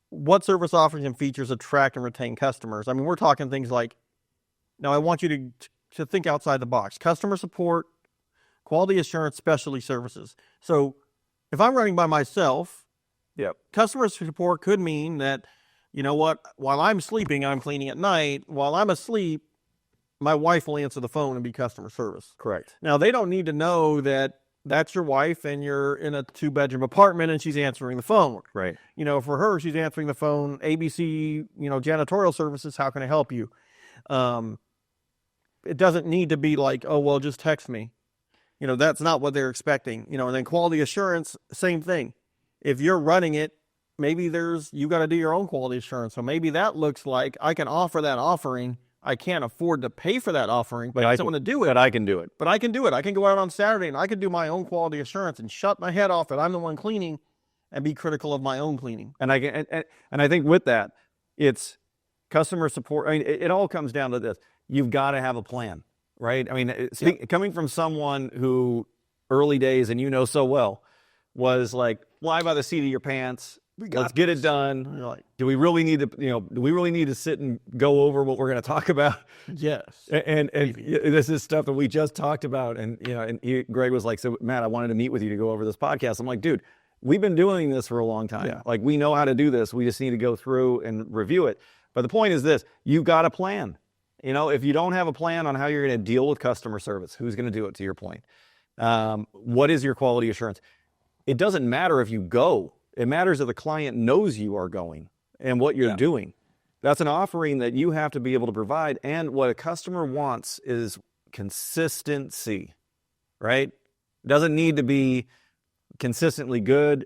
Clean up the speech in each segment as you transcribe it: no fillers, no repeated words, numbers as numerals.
what service offerings and features attract and retain customers? I mean, we're talking things like, now I want you to think outside the box. Customer support, quality assurance, specialty services. So if I'm running by myself, customer support could mean that, you know what, while I'm sleeping, I'm cleaning at night. While I'm asleep, my wife will answer the phone and be customer service. Correct. Now, they don't need to know that that's your wife and you're in a 2-bedroom apartment and she's answering the phone. Right. You know, for her, she's answering the phone, ABC, janitorial services, how can I help you? It doesn't need to be like, oh, well, just text me. That's not what they're expecting. And then quality assurance, same thing. If you're running it, maybe you got to do your own quality assurance. So maybe that looks like I can offer that offering. I can't afford to pay for that offering, but I want to do it. But I can do it. But I can do it. I can go out on Saturday and I can do my own quality assurance and shut my head off that I'm the one cleaning and be critical of my own cleaning. And I think with that, it's customer support. I mean, it all comes down to this. You've got to have a plan, right? I mean, coming from someone who early days, and so well, was like, fly by the seat of your pants. Let's get it done. Like, do we really need to sit and go over what we're going to talk about? Yes. And this is stuff that we just talked about. And, Greg was like, so Matt, I wanted to meet with you to go over this podcast. I'm like, dude, we've been doing this for a long time. Yeah. Like, we know how to do this. We just need to go through and review it. But the point is this, you've got a plan. If you don't have a plan on how you're going to deal with customer service, who's going to do it, to your point? What is your quality assurance? It doesn't matter if you go. It matters if the client knows you are going and what you're doing. That's an offering that you have to be able to provide. And what a customer wants is consistency, right? It doesn't need to be consistently good,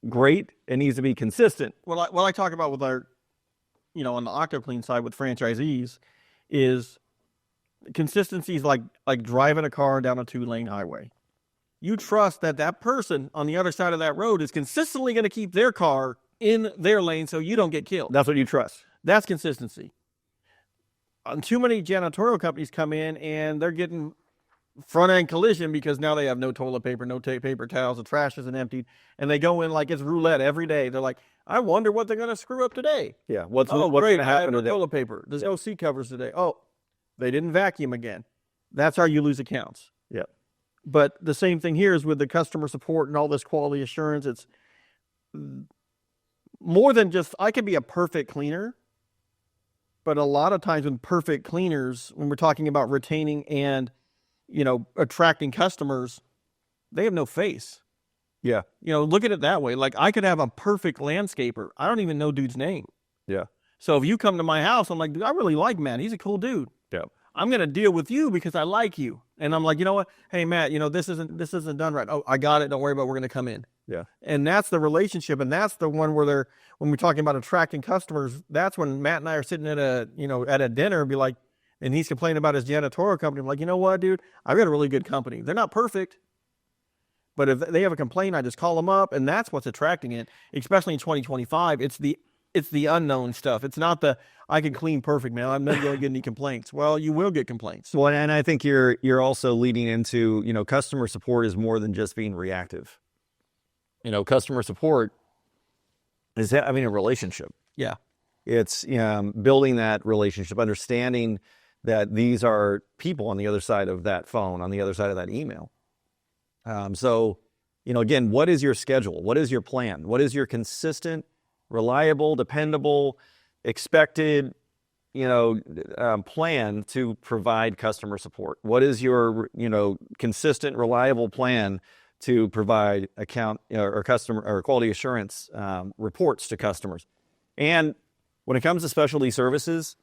great. It needs to be consistent. What I talk about with our, on the OctoClean side with franchisees is consistency is like driving a car down a 2-lane highway. You trust that person on the other side of that road is consistently going to keep their car in their lane so you don't get killed. That's what you trust. That's consistency. Too many janitorial companies come in and they're getting front-end collision because now they have no toilet paper, no paper towels, the trash isn't emptied, and they go in like it's roulette every day. They're like, I wonder what they're going to screw up today. Yeah, what's great, going to happen today? Toilet paper. There's OC covers today. Oh, they didn't vacuum again. That's how you lose accounts. Yeah. But the same thing here is with the customer support and all this quality assurance. It's more than just, I could be a perfect cleaner, but a lot of times when perfect cleaners, when we're talking about retaining and, attracting customers, they have no face. Yeah. Look at it that way. Like, I could have a perfect landscaper. I don't even know dude's name. Yeah. So if you come to my house, I'm like, dude, I really like Matt. He's a cool dude. Yeah. I'm going to deal with you because I like you. And I'm like, you know what? Hey, Matt, this isn't done right. Oh, I got it. Don't worry about it. We're going to come in. Yeah. And that's the relationship. And that's the one where when we're talking about attracting customers, that's when Matt and I are sitting at a dinner and be like, and he's complaining about his janitorial company. I'm like, you know what, dude? I've got a really good company. They're not perfect, but if they have a complaint, I just call them up. And that's what's attracting it, especially in 2025. It's the unknown stuff. It's not I can clean perfect, man. I'm never going to get any complaints. Well, you will get complaints. Well, and I think you're also leading into, customer support is more than just being reactive. Customer support is having a relationship. Yeah. It's building that relationship, understanding that these are people on the other side of that phone, on the other side of that email. So, again, what is your schedule? What is your plan? What is your consistent, reliable, dependable, expected, plan to provide customer support? What is your, consistent, reliable plan to provide account or customer or quality assurance reports to customers? And when it comes to specialty services,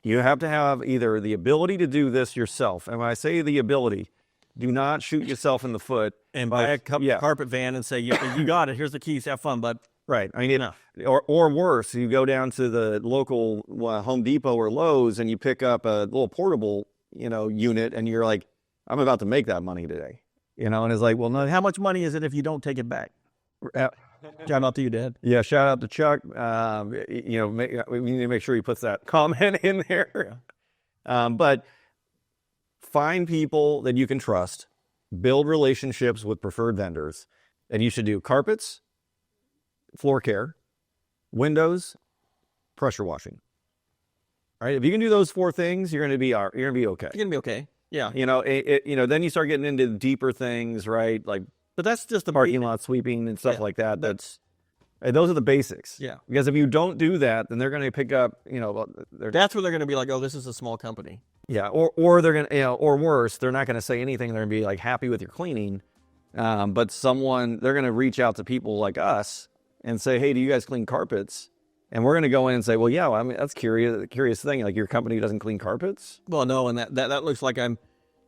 you have to have either the ability to do this yourself. And when I say the ability, do not shoot yourself in the foot and buy a carpet van and say, you got it. Here's the keys. Have fun, bud. Right. I mean, or worse, you go down to the local Home Depot or Lowe's and you pick up a little portable, unit, and you're like, I'm about to make that money today. And it's like, well, no, how much money is it if you don't take it back? Shout out to you, Dad. Yeah, shout out to Chuck. We need to make sure he puts that comment in there. But find people that you can trust, build relationships with preferred vendors, and you should do carpets, floor care, windows, pressure washing. Right? If you can do those 4 things, you're going to be okay. You're gonna be okay. Yeah. Then you start getting into deeper things, right? Like But that's just the parking lot sweeping and stuff Yeah, like that. Those are the basics. Yeah. Because if you don't do that, then they're going to pick up, That's where they're gonna be like, oh, this is a small company. yeah, or they're going to, or worse, they're not going to say anything. They're going to be like happy with your cleaning. But they're going to reach out to people like us and say, hey, do you guys clean carpets? And we're going to go in and say, well, yeah, I mean, that's curious thing. Like your company doesn't clean carpets? Well, no, and that looks like I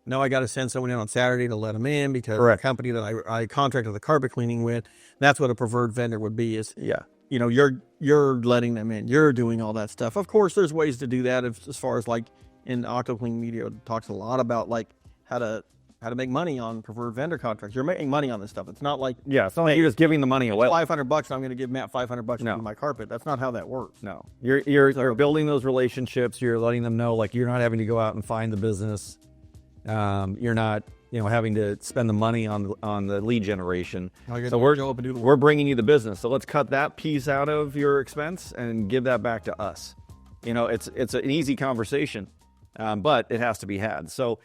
got to send someone in on Saturday to let them in because Correct. the company that I contracted the carpet cleaning with, that's what a preferred vendor would be. Is Yeah. You're letting them in. You're doing all that stuff. Of course, there's ways to do that. As far as like in OctoClean Media, it talks a lot about like how to make money on preferred vendor contracts. You're making money on this stuff. It's not like Yeah, it's not like you're just giving the money away. $500. I'm going to give Matt $500 to No. do my carpet. That's not how that works. No, you're building those relationships. You're letting them know, like, you're not having to go out and find the business. You're not, having to spend the money on the lead generation. So we're bringing you the business. So let's cut that piece out of your expense and give that back to us. It's an easy conversation, but it has to be had. So